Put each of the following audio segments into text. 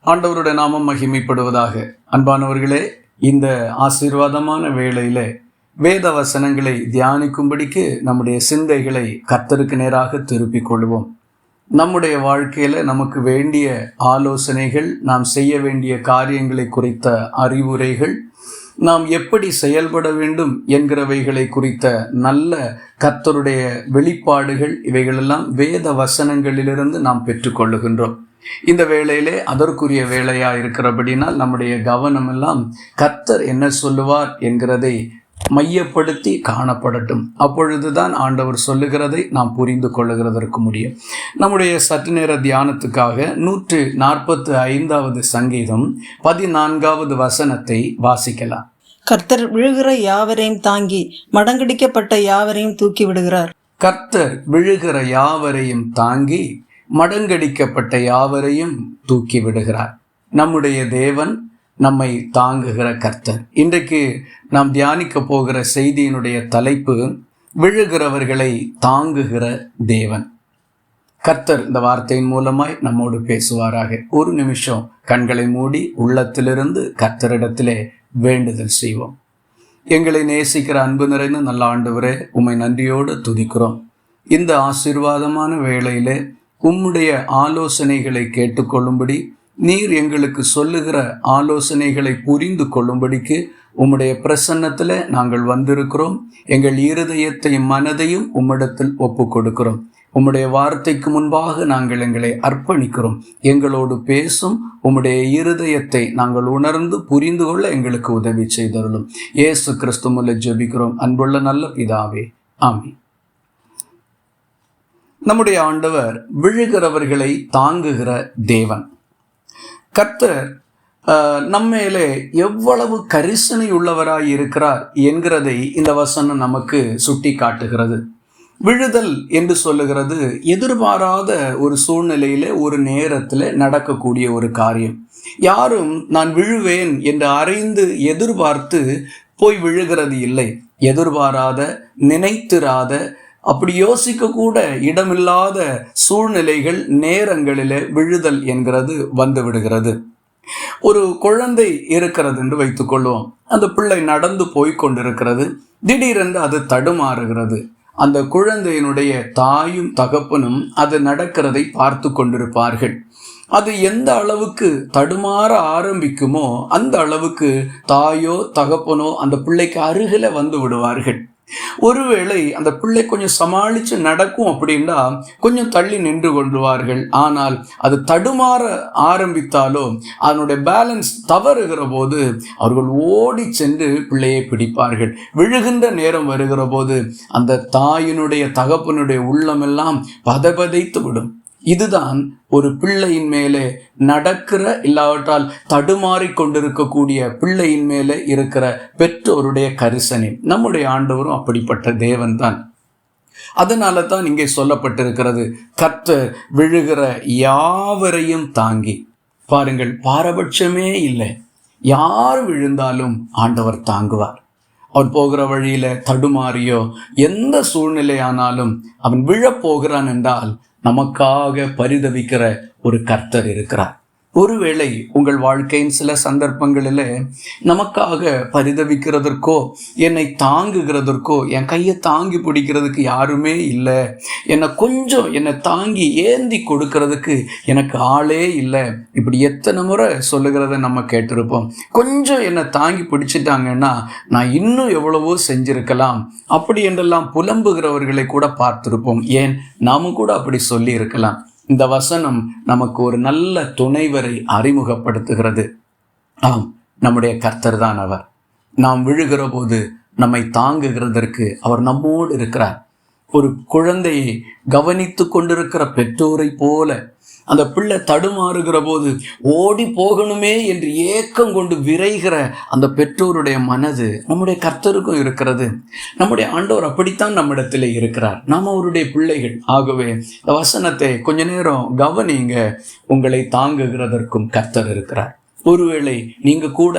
ஆண்டவருடைய நாமம் மகிமைப்படுவதாக. அன்பானவர்களே, இந்த ஆசீர்வாதமான வேளையில வேத வசனங்களை தியானிக்கும்படிக்கு நம்முடைய சிந்தைகளை கர்த்தருக்கு நேராக திருப்பிக் கொள்வோம். நம்முடைய வாழ்க்கையில நமக்கு வேண்டிய ஆலோசனைகள், நாம் செய்ய வேண்டிய காரியங்களை குறித்த அறிவுரைகள், நாம் எப்படி செயல்பட வேண்டும் என்கிறவைகளை குறித்த நல்ல கர்த்தருடைய வெளிப்பாடுகள், இவைகளெல்லாம் வேத வசனங்களிலிருந்து நாம் பெற்றுக்கொள்ளுகின்றோம். இந்த வேளையிலே அதற்குரிய வேலையா இருக்கிறபடினால் நம்முடைய கவனம் எல்லாம் கர்த்தர் என்ன சொல்லுவார் என்கிறதை மையப்படுத்தி காணப்படட்டும். அப்பொழுதுதான் ஆண்டவர் சொல்லுகிறதை நாம் புரிந்து கொள்ளுகிறதற்கு முடியும். நம்முடைய சற்று நேர தியானத்துக்காக 145வது சங்கீதம் 14வது வசனத்தை வாசிக்கலாம். கர்த்தர் விழுகிற யாவரையும் தாங்கி மடங்கடிக்கப்பட்ட யாவரையும் தூக்கி விடுகிறார். கர்த்தர் விழுகிற யாவரையும் தாங்கி மடங்கடிக்கப்பட்ட யாவரையும் தூக்கி விடுகிறார். நம்முடைய தேவன் நம்மை தாங்குகிற கர்த்தர். இன்றைக்கு நாம் தியானிக்க போகிற செய்தியினுடைய தலைப்பு விழுகிறவர்களை தாங்குகிற தேவன். கர்த்தர் இந்த வார்த்தையின் மூலமாய் நம்மோடு பேசுவாராக. ஒரு நிமிஷம் கண்களை மூடி உள்ளத்திலிருந்து கர்த்தரிடத்திலே வேண்டுதல் செய்வோம். எங்களை நேசிக்கிற அன்பு நிறைந்த நல்ல ஆண்டவரே, உம்மை நன்றியோடு துதிக்கிறோம். இந்த ஆசீர்வாதமான வேளையிலே உம்முடைய ஆலோசனைகளை கேட்டுக்கொள்ளும்படி, நீர் எங்களுக்கு சொல்லுகிற ஆலோசனைகளை புரிந்து கொள்ளும்படிக்கு உம்முடைய பிரசன்னத்தில் நாங்கள் வந்திருக்கிறோம். எங்கள் இருதயத்தையும் மனதையும் உம்மிடத்தில் ஒப்பு கொடுக்கிறோம். உம்முடைய வார்த்தைக்கு முன்பாக நாங்கள் எங்களை அர்ப்பணிக்கிறோம். எங்களோடு பேசும் உம்முடைய இருதயத்தை நாங்கள் உணர்ந்து புரிந்து கொள்ள எங்களுக்கு உதவி செய்தருளும். இயேசு கிறிஸ்து மூலம் ஜெபிக்கிறோம் அன்புள்ள நல்ல பிதாவே, ஆமென். நம்முடைய ஆண்டவர் விழுகிறவர்களை தாங்குகிற தேவன். கர்த்தர் நம்மேலே எவ்வளவு கரிசனை உள்ளவராய் இருக்கிறார் என்கிறதை இந்த வசனம் நமக்கு சுட்டி காட்டுகிறது. விழுதல் என்று சொல்லுகிறது எதிர்பாராத ஒரு சூழ்நிலையில, ஒரு நேரத்தில் நடக்கக்கூடிய ஒரு காரியம். யாரும் நான் விழுவேன் என்று அறிந்து எதிர்பார்த்து போய் விழுகிறது இல்லை. எதிர்பாராத, நினைத்திராத, அப்படி யோசிக்க கூட இடமில்லாத சூழ்நிலைகள், நேரங்களில் விழுதல் என்கிறது வந்து விடுகிறது. ஒரு குழந்தை இருக்கிறது என்று வைத்துக்கொள்வோம். அந்த பிள்ளை நடந்து போய்கொண்டிருக்கிறது. திடீரென்று அது தடுமாறுகிறது. அந்த குழந்தையினுடைய தாயும் தகப்பனும் அது நடக்கிறதை பார்த்து கொண்டிருப்பார்கள். அது எந்த அளவுக்கு தடுமாற ஆரம்பிக்குமோ அந்த அளவுக்கு தாயோ தகப்பனோ அந்த பிள்ளைக்கு அருகில வந்து விடுவார்கள். ஒருவேளை அந்த பிள்ளை கொஞ்சம் சமாளித்து நடக்கும் அப்படின்னா கொஞ்சம் தள்ளி நின்று கொள்வார்கள். ஆனால் அது தடுமாற ஆரம்பித்தாலோ, அதனுடைய பேலன்ஸ் தவறுகிற போது அவர்கள் ஓடி சென்று பிள்ளையை பிடிப்பார்கள். விழுகின்ற நேரம் வருகிற போது அந்த தாயினுடைய தகப்பனுடைய உள்ளமெல்லாம் பதபதைத்து விடும். இதுதான் ஒரு பிள்ளையின் மேலே நடக்கிற, இல்லாவிட்டால் தடுமாறி கொண்டிருக்கக்கூடிய பிள்ளையின் மேலே இருக்கிற பெற்றோருடைய கரிசனை. நம்முடைய ஆண்டவரும் அப்படிப்பட்ட தேவன் தான். அதனால தான் இங்கே சொல்லப்பட்டிருக்கிறது, கர்த்தர் விழுகிற யாவரையும் தாங்கி. பாருங்கள், பாரபட்சமே இல்லை. யார் விழுந்தாலும் ஆண்டவர் தாங்குவார். அவன் போகிற வழியில தடுமாறியோ எந்த சூழ்நிலையானாலும் அவன் விழப்போகிறான் என்றால் நமக்காக பரிதவிக்கிற ஒரு கர்த்தர் இருக்கிறார். ஒருவேளை உங்கள் வாழ்க்கையின் சில சந்தர்ப்பங்களில் நமக்காக பரிதவிக்கிறதற்கோ, என்னை தாங்குகிறதற்கோ, என் கையை தாங்கி பிடிக்கிறதுக்கு யாருமே இல்லை, என்னை தாங்கி ஏந்தி கொடுக்கிறதுக்கு எனக்கு ஆளே இல்லை, இப்படி எத்தனை முறை சொல்லுகிறத நம்ம கேட்டிருப்போம். கொஞ்சம் என்னை தாங்கி பிடிச்சிட்டாங்கன்னா நான் இன்னும் எவ்வளவோ செஞ்சிருக்கலாம், அப்படி என்றெல்லாம் புலம்புகிறவர்களை கூட பார்த்திருப்போம். ஏன், நாம கூட அப்படி சொல்லி இருக்கலாம். இந்த வசனம் நமக்கு ஒரு நல்ல துணைவரை அறிமுகப்படுத்துகிறது. ஆம், நம்முடைய கர்த்தர் தான் அவர். நாம் விழுகிற போது நம்மை தாங்குகிறதற்கு அவர் நம்மோடு இருக்கிறார். ஒரு குழந்தையை கவனித்து கொண்டிருக்கிற பெற்றோரை போல அந்த பிள்ளை தடுமாறுகிற போது ஓடி போகணுமே என்று ஏக்கம் கொண்டு விரைகிற அந்த பெற்றோருடைய மனது நம்முடைய கர்த்தருக்கும் இருக்கிறது. நம்முடைய ஆண்டவர் அப்படித்தான் நம்மிடத்தில் இருக்கிறார். நாம் அவருடைய பிள்ளைகள். ஆகவே இந்த வசனத்தை கொஞ்ச நேரம் கவனிங்க. உங்களை தாங்குகிறதற்கும் கர்த்தர் இருக்கிறார். ஒருவேளை நீங்க கூட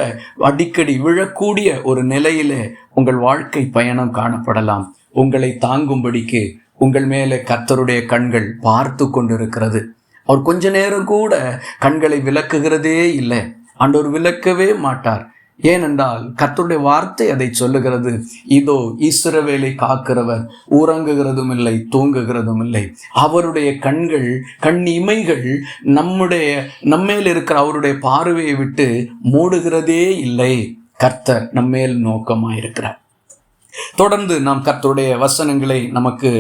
அடிக்கடி விழக்கூடிய ஒரு நிலையில உங்கள் வாழ்க்கை பயணம் காணப்படலாம். உங்களை தாங்கும்படிக்கு உங்கள் மேலே கர்த்தருடைய கண்கள் பார்த்து கொண்டிருக்கிறது. அவர் கொஞ்ச நேரம் கூட கண்களை விலக்குகிறதே இல்லை. ஆண்டவர் விலக்கவே மாட்டார். ஏனென்றால் கர்த்தருடைய வார்த்தை அதை சொல்லுகிறது. இதோ இஸ்ரவேலை காக்கிறவர் உறங்குகிறதும் இல்லை, தூங்குகிறதும் இல்லை. அவருடைய கண் இமைகள் நம்மேல் இருக்கிற அவருடைய பார்வையை விட்டு மூடுகிறதே இல்லை. கர்த்தர் நம்மேல் நோக்கமாயிருக்கிறார். தொடர்ந்து நாம் கர்த்தருடைய வசனங்களை நமக்கு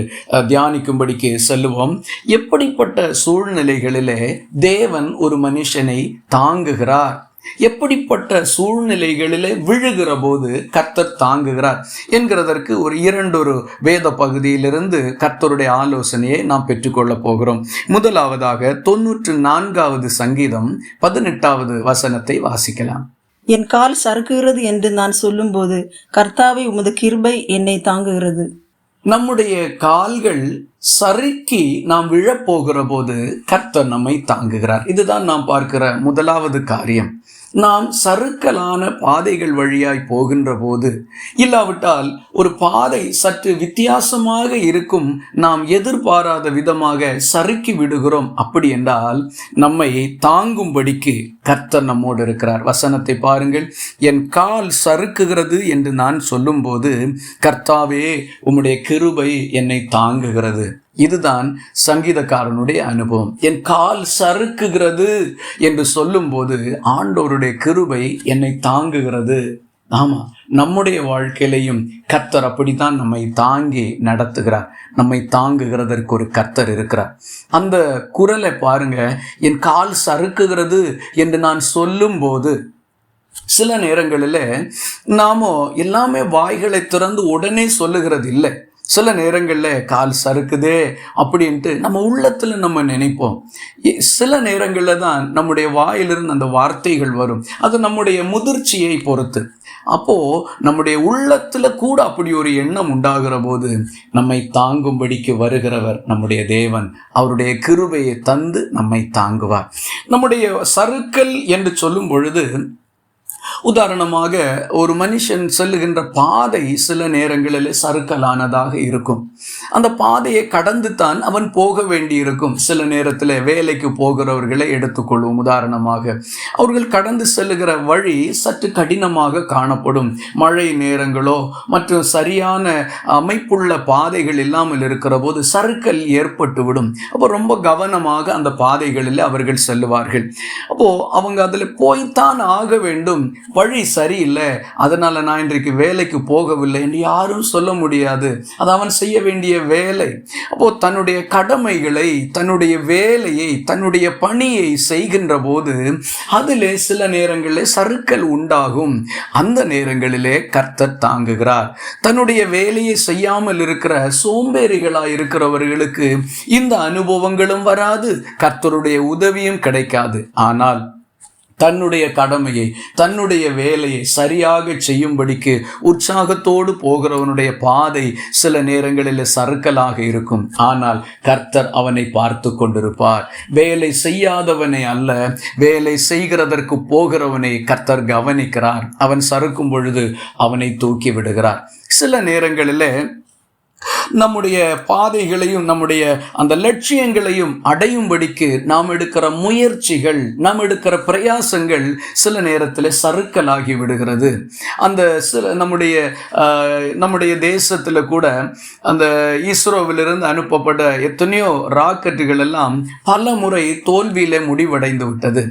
தியானிக்கும்படிக்கு செல்லுவோம். எப்படிப்பட்ட சூழ்நிலைகளிலே தேவன் ஒரு மனுஷனை தாங்குகிறார், எப்படிப்பட்ட சூழ்நிலைகளிலே விழுகிற போது கர்த்தர் தாங்குகிறார் என்கிறதற்கு ஒரு 2 வேத பகுதியிலிருந்து கர்த்தருடைய ஆலோசனையை நாம் பெற்றுக்கொள்ள போகிறோம். முதலாவதாக 94வது சங்கீதம் 18வது வசனத்தை வாசிக்கலாம். என் கால் சறுக்குகிறது என்று நான் சொல்லும்போது கர்த்தாவே உமது கிருபை என்னை தாங்குகிறது. நம்முடைய கால்கள் சறுக்கி நாம் விழப்போகிற போது கர்த்தர் நம்மை தாங்குகிறார். இதுதான் நாம் பார்க்கிற முதலாவது காரியம். நாம் சறுக்கலான பாதைகள் வழியாய் போகின்ற போது, இல்லாவிட்டால் ஒரு பாதை சற்று வித்தியாசமாக இருக்கும், நாம் எதிர்பாராத விதமாக சறுக்கி விடுகிறோம். அப்படி என்றால் நம்மை தாங்கும்படிக்கு கர்த்தர் நம்மோடு இருக்கிறார். வசனத்தை பாருங்கள். என் கால் சறுக்குகிறது என்று நான் சொல்லும்போது கர்த்தாவே உம்முடைய கிருபை என்னை தாங்குகிறது. இதுதான் சங்கீதக்காரனுடைய அனுபவம். என் கால் சறுக்குகிறது என்று சொல்லும்போது ஆண்டவருடைய கிருபை என்னை தாங்குகிறது. ஆமா, நம்முடைய வாழ்க்கையிலையும் கர்த்தர் அப்படித்தான் நம்மை தாங்கி நடத்துகிறார். நம்மை தாங்குகிறதற்கு ஒரு கர்த்தர் இருக்கிறார். அந்த குரலை பாருங்க. என் கால் சறுக்குகிறது என்று நான் சொல்லும்போது, சில நேரங்களில் நாம எல்லாமே வாய்களை திறந்து உடனே சொல்லுகிறது இல்லை. சில நேரங்களில் கால் சறுக்குதே அப்படின்ட்டு நம்ம உள்ளத்தில் நம்ம நினைப்போம். சில நேரங்களில் தான் நம்முடைய வாயிலிருந்து அந்த வார்த்தைகள் வரும். அது நம்முடைய முதிர்ச்சியை பொறுத்து. அப்போது நம்முடைய உள்ளத்தில் கூட அப்படி ஒரு எண்ணம் உண்டாகிற போது நம்மை தாங்கும்படிக்கு வருகிறவர் நம்முடைய தேவன். அவருடைய கிருபையை தந்து நம்மை தாங்குவார். நம்முடைய சறுக்கல் என்று சொல்லும் பொழுது, உதாரணமாக ஒரு மனுஷன் செல்லுகின்ற பாதை சில நேரங்களில் சறுக்கலானதாக இருக்கும். அந்த பாதையை கடந்து தான் அவன் போக வேண்டி இருக்கும். சில நேரத்தில் வேலைக்கு போகிறவர்களை எடுத்துக்கொள்வோம். உதாரணமாக அவர்கள் கடந்து செல்லுகிற வழி சற்று கடினமாக காணப்படும். மழை நேரங்களோ மற்றும் சரியான அமைப்புள்ள பாதைகள் இல்லாமல் இருக்கிற போது சறுக்கல் ஏற்பட்டுவிடும். அப்போ ரொம்ப கவனமாக அந்த பாதைகளில் அவர்கள் செல்லுவார்கள். அப்போது அவங்க அதில் போய்த்தான் ஆக வேண்டும். வழி சரியில்லை, அதனால நான் இன்றைக்கு வேலைக்கு போகவில்லை என்று யாரும் சொல்ல முடியாது. அது அவன் செய்ய வேண்டிய வேலை. அப்போ தன்னுடைய கடமைகளை, தன்னுடைய வேலையை, தன்னுடைய பணியை செய்கின்ற போது அதிலே சில நேரங்களில் சறுக்கல் உண்டாகும். அந்த நேரங்களிலே கர்த்தர் தாங்குகிறார். தன்னுடைய வேலையை செய்யாமல் இருக்கிற சோம்பேறிகளாய் இருக்கிறவர்களுக்கு இந்த அனுபவங்களும் வராது, கர்த்தருடைய உதவியும் கிடைக்காது. ஆனால் தன்னுடைய கடமையை, தன்னுடைய வேலையை சரியாக செய்யும்படிக்கு உற்சாகத்தோடு போகிறவனுடைய பாதை சில நேரங்களில் சறுக்கலாக இருக்கும். ஆனால் கர்த்தர் அவனை பார்த்து கொண்டிருப்பார். வேலை செய்யாதவனை அல்ல, வேலை செய்கிறதற்கு போகிறவனை கர்த்தர் கவனிக்கிறார். அவன் சறுக்கும் பொழுது அவனை தூக்கி விடுகிறார். சில நேரங்களில் நம்முடைய பாதைகளையும் நம்முடைய அந்த லட்சியங்களையும் அடையும்படிக்கு நாம் எடுக்கிற முயற்சிகள், நாம் எடுக்கிற பிரயாசங்கள் சில நேரத்தில் சறுக்கலாகி விடுகிறது. அந்த நம்முடைய தேசத்தில் கூட அந்த இஸ்ரோவிலிருந்து அனுப்பப்பட்ட எத்தனையோ ராக்கெட்டுகள் எல்லாம் பல முறை தோல்வியில முடிவடைந்து விட்டது.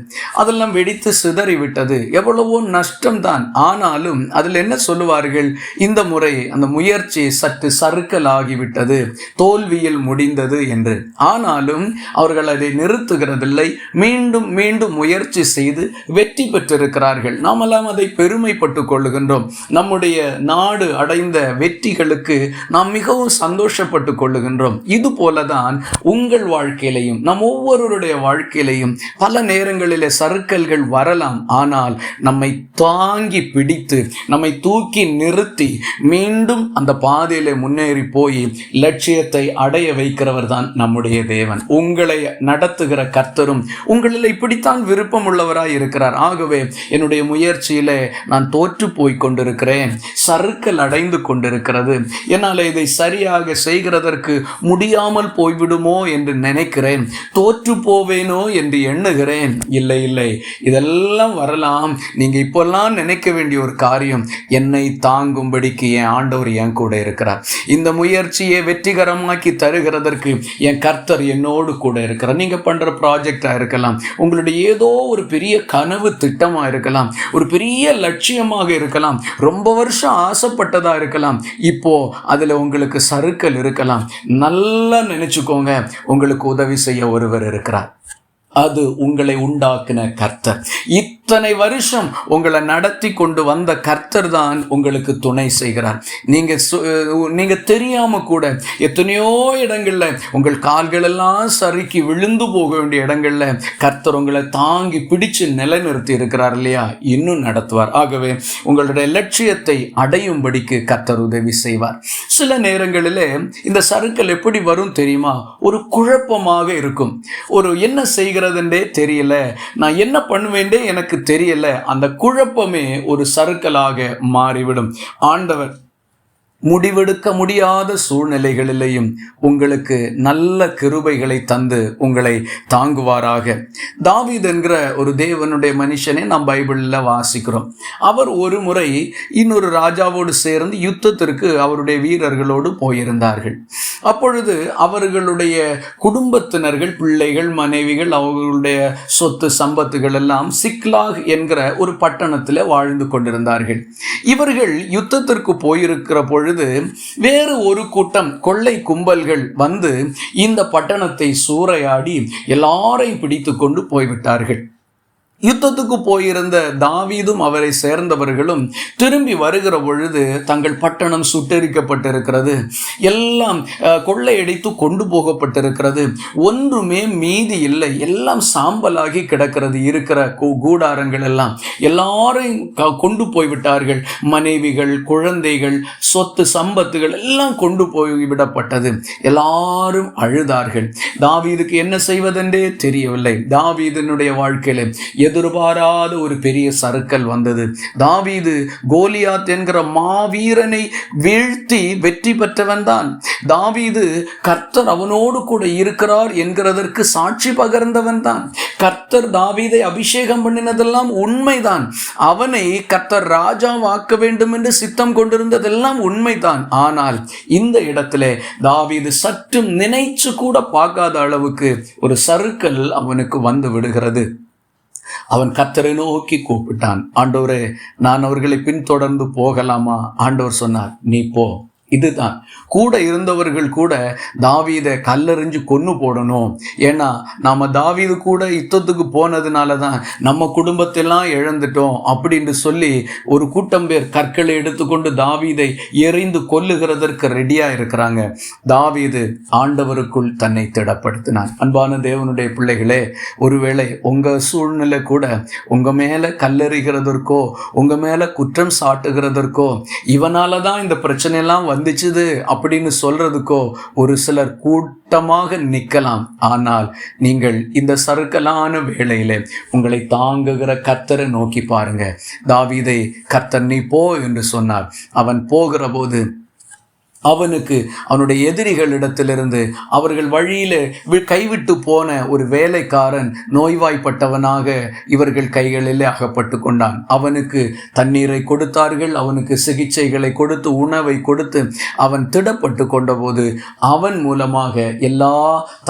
அதெல்லாம் வெடித்து சிதறி விட்டது. எவ்வளவோ நஷ்டம்தான். ஆனாலும் அதில் என்ன சொல்லுவார்கள், இந்த முறை அந்த முயற்சி சற்று சறுக்கலாகிவிட்டது, தோல்வியில் முடிந்தது என்று. ஆனாலும் அவர்கள் அதை நிறுத்துகிறதில்லை. மீண்டும் மீண்டும் முயற்சி செய்து வெற்றி பெற்றிருக்கிறார்கள். நாமெல்லாம் அதை பெருமைப்பட்டு கொள்ளுகின்றோம். நம்முடைய நாடு அடைந்த வெற்றிகளுக்கு நாம் மிகவும் சந்தோஷப்பட்டு கொள்ளுகின்றோம். இது போலதான் உங்கள் வாழ்க்கையிலையும் நம் ஒவ்வொருவருடைய வாழ்க்கையிலையும் பல நேரங்களில் சறுக்கல்கள் வரலாம். ஆனால் நம்மை தாங்கி பிடித்து, நம்மை தூக்கி நிறுத்தி மீண்டும் அந்த பாதையில முன்னேறி போய் லட்சியத்தை அடைய வைக்கிறவர் தான் நம்முடைய தேவன். உங்களை நடத்துகிற கர்த்தரும் உங்களில் இப்படித்தான் விருப்பம் உள்ளவராய் இருக்கிறார். ஆகவே என்னுடைய முயற்சியில நான் தோற்று போய் கொண்டிருக்கிறேன், சறுக்கல் அடைந்து கொண்டிருக்கிறது, என்னால் இதை சரியாக செய்கிறதற்கு முடியாமல் போய்விடுமோ என்று நினைக்கிறேன், தோற்று போவேனோ என்று எண்ணுகிறேன். இல்லை இல்லை, இதெல்லாம் வரலாம். நீங்க இப்பெல்லாம் நினைக்க வேண்டிய ஒரு காரியம், என்னை தாங்கும்படிக்கு என் ஆண்டவர் என் கூட இருக்கிறார். இந்த முயற்சியை வெற்றிகரமாக்கி தருகிறதற்கு என் கர்த்தர் என்னோடு கூட இருக்கிறார். நீங்க பண்ற ப்ராஜெக்டா இருக்கலாம், உங்களுடைய ஏதோ ஒரு பெரிய கனவு திட்டமா இருக்கலாம், ஒரு பெரிய லட்சியமாக இருக்கலாம், ரொம்ப வருஷம் ஆசைப்பட்டதா இருக்கலாம். இப்போ அதுல உங்களுக்கு சறுக்கல் இருக்கலாம். நல்லா நினைச்சுக்கோங்க, உங்களுக்கு உதவி செய்ய ஒருவர் இருக்கிறார். அது உங்களை உண்டாக்கின கர்த்தர். இத்தனை வருஷம் உங்களை நடத்தி கொண்டு வந்த கர்த்தர் தான் உங்களுக்கு துணை செய்கிறார். நீங்க தெரியாம கூட எத்தனையோ இடங்கள்ல உங்கள் கால்கள் எல்லாம் சறுக்கி விழுந்து போக வேண்டிய இடங்கள்ல கர்த்தர் உங்களை தாங்கி பிடிச்சு நிலைநிறுத்தி இருக்கிறார் இல்லையா? இன்னும் நடத்துவார். ஆகவே உங்களுடைய லட்சியத்தை அடையும்படிக்கு கர்த்தர் உதவி செய்வார். சில நேரங்களிலே இந்த சறுக்கல் எப்படி வரும் தெரியுமா? ஒரு குழப்பமாக இருக்கும். ஒரு என்ன செய்கிறதுன்றே தெரியல, நான் என்ன பண்ணுவேண்டே எனக்கு தெரியல. அந்த குழப்பமே ஒரு சறுக்கலாக மாறிவிடும். ஆண்டவர் முடிவெடுக்க முடியாத சூழ்நிலைகளிலேயும் உங்களுக்கு நல்ல கிருபைகளை தந்து உங்களை தாங்குவாராக. தாவீது என்கிற ஒரு தேவனுடைய மனுஷனை நாம் பைபிளில் வாசிக்கிறோம். அவர் ஒரு முறை இன்னொரு ராஜாவோடு சேர்ந்து யுத்தத்திற்கு அவருடைய வீரர்களோடு போயிருந்தார்கள். அப்பொழுது அவர்களுடைய குடும்பத்தினர்கள், பிள்ளைகள், மனைவிகள், அவர்களுடைய சொத்து சம்பத்துகள் எல்லாம் சிக்லாக் என்கிற ஒரு பட்டணத்தில் வாழ்ந்து கொண்டிருந்தார்கள். இவர்கள் யுத்தத்திற்கு போயிருக்கிற பொழுது வேறு ஒரு கூட்டம் கொள்ளை கும்பல்கள் வந்து இந்த பட்டணத்தை சூறையாடி எல்லாரையும் பிடித்து கொண்டு போய்விட்டார்கள். யுத்தத்துக்கு போயிருந்த தாவீதும் அவரை சேர்ந்தவர்களும் திரும்பி வருகிற பொழுது தங்கள் பட்டணம் சுட்டெரிக்கப்பட்டிருக்கிறது, எல்லாம் கொள்ளையடித்து கொண்டு போகப்பட்டிருக்கிறது, ஒன்றுமே மீதி இல்லை, எல்லாம் சாம்பலாகி கிடக்கிறது. இருக்கிற கூடாரங்கள் எல்லாம் எல்லாரையும் கொண்டு போய்விட்டார்கள். மனைவிகள், குழந்தைகள், சொத்து சம்பத்துகள் எல்லாம் கொண்டு போய்விடப்பட்டது. எல்லாரும் அழுதார்கள். தாவீதுக்கு என்ன செய்வதென்றே தெரியவில்லை. தாவீதினுடைய வாழ்க்கையில எதிர்பாராத ஒரு பெரிய சறுக்கல் வந்தது. தாவீது கோலியாத் என்கிற மாவீரனை வீழ்த்தி வெற்றி பெற்றவன் தான். தாவீது கர்த்தர் அவனோடு கூட இருக்கிறார் என்கிறதற்கு சாட்சி பகர்ந்தவன் தான். கர்த்தர் தாவீதை அபிஷேகம் பண்ணினதெல்லாம் உண்மைதான். அவனை கர்த்தர் ராஜாவாக்க வேண்டும் என்று சித்தம் கொண்டிருந்ததெல்லாம் உண்மைதான். ஆனால் இந்த இடத்திலே தாவீது சற்றும் நினைச்சு கூட பார்க்காத அளவுக்கு ஒரு சறுக்கல் அவனுக்கு வந்து விடுகிறது. அவன் கர்த்தரை நோக்கி கூப்பிட்டான், ஆண்டவரே, நான் அவர்களை பின்தொடர்ந்து போகலாமா? ஆண்டவர் சொன்னார், நீ போ. இதுதான். கூட இருந்தவர்கள் கூட தாவீதை கல்லெறிஞ்சு கொன்னு போடணும். ஏன்னா நாம தாவீது கூட யுத்தத்துக்கு போனதுனால தான் நம்ம குடும்பத்தெல்லாம் இழந்துட்டோம் அப்படின்னு சொல்லி ஒரு கூட்டம் பேர் கற்களை எடுத்துக்கொண்டு தாவீதை எறிந்து கொல்லுகிறதற்கு ரெடியா இருக்கிறாங்க. தாவீது ஆண்டவருக்குள் தன்னை திடப்படுத்தினான். அன்பான தேவனுடைய பிள்ளைகளே, ஒருவேளை உங்க சூழ்நிலை கூட உங்க மேல கல்லெறிகிறதற்கோ உங்க மேல குற்றம் சாட்டுகிறதற்கோ இவனால தான் இந்த பிரச்சனை எல்லாம் வந்துச்சுது அப்படின்னு சொல்றதுக்கோ ஒரு சிலர் கூட்டமாக நிற்கலாம். ஆனால் நீங்கள் இந்த சறுக்கலான வேளையிலே உங்களை தாங்குகிற கர்த்தரை நோக்கி பாருங்க. தாவீதை கர்த்தர் நீ போ என்று சொன்னார். அவன் போகிற போது அவனுக்கு அவனுடைய எதிரிகளிடத்திலிருந்து அவர்கள் வழியில கைவிட்டு போன ஒரு வேலைக்காரன் நோய்வாய்ப்பட்டவனாக இவர்கள் கைகளிலே அகப்பட்டு கொண்டான். அவனுக்கு தண்ணீரை கொடுத்தார்கள், அவனுக்கு சிகிச்சைகளை கொடுத்து உணவை கொடுத்து அவன் திடப்பட்டு கொண்ட போது அவன் மூலமாக எல்லா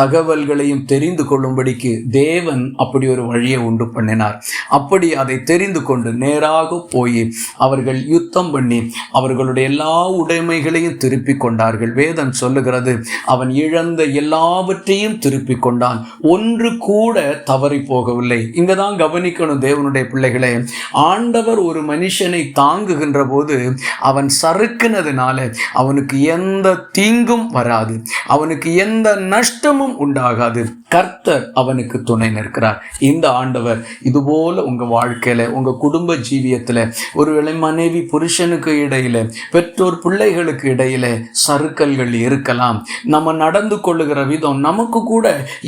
தகவல்களையும் தெரிந்து கொள்ளும்படிக்கு தேவன் அப்படி ஒரு வழியை உண்டு பண்ணினார். அப்படி அதை தெரிந்து கொண்டு நேராக போய் அவர்கள் யுத்தம் பண்ணி அவர்களுடைய எல்லா உடைமைகளையும் திருப்பி கொண்டார்கள். வேதம் சொல்லுகிறது, அவன் இழந்த எல்லாவற்றையும் திருப்பி கொண்டான், ஒன்று கூட தவறி போகவில்லை. இங்கதான் கவனிக்கணும் தேவனுடைய பிள்ளைகளே. ஆண்டவர் ஒரு மனுஷனை தாங்குகின்ற போது அவன் சறுக்கினதுனால அவனுக்கு எந்த தீங்கும் வராது, அவனுக்கு எந்த நஷ்டமும் உண்டாகாது. கர்த்தர் அவனுக்கு துணை நிற்கிறார். இந்த ஆண்டவர் இதுபோல உங்க வாழ்க்கையில, உங்க குடும்ப ஜீவியத்துல, ஒருவேளை மனைவி புருஷனுக்கு இடையில, பெற்றோர் பிள்ளைகளுக்கு இடையில, சறுக்கல்கள் இருக்கலாம். நம்ம நடந்து கொள்ளுகிற விதம் நமக்கு கூட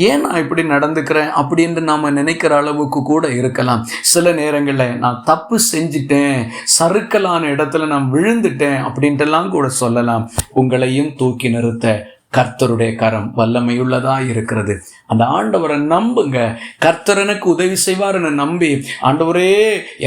ஏன் நான் இப்படி நடந்துக்கிறேன் அப்படின்னு நாம நினைக்கிற அளவுக்கு கூட இருக்கலாம். சில நேரங்களில் நான் தப்பு செஞ்சிட்டேன், சறுக்கலான இடத்துல நான் விழுந்துட்டேன் அப்படின்ட்டுலாம் கூட சொல்லலாம். உங்களையும் தூக்கி நிறுத்த கர்த்தருடைய கரம் வல்லமையுள்ளதா இருக்கிறது. அந்த ஆண்டவரை நம்புங்க. கர்த்தர் எனக்கு உதவி செய்வார்னு நம்பி, ஆண்டவரே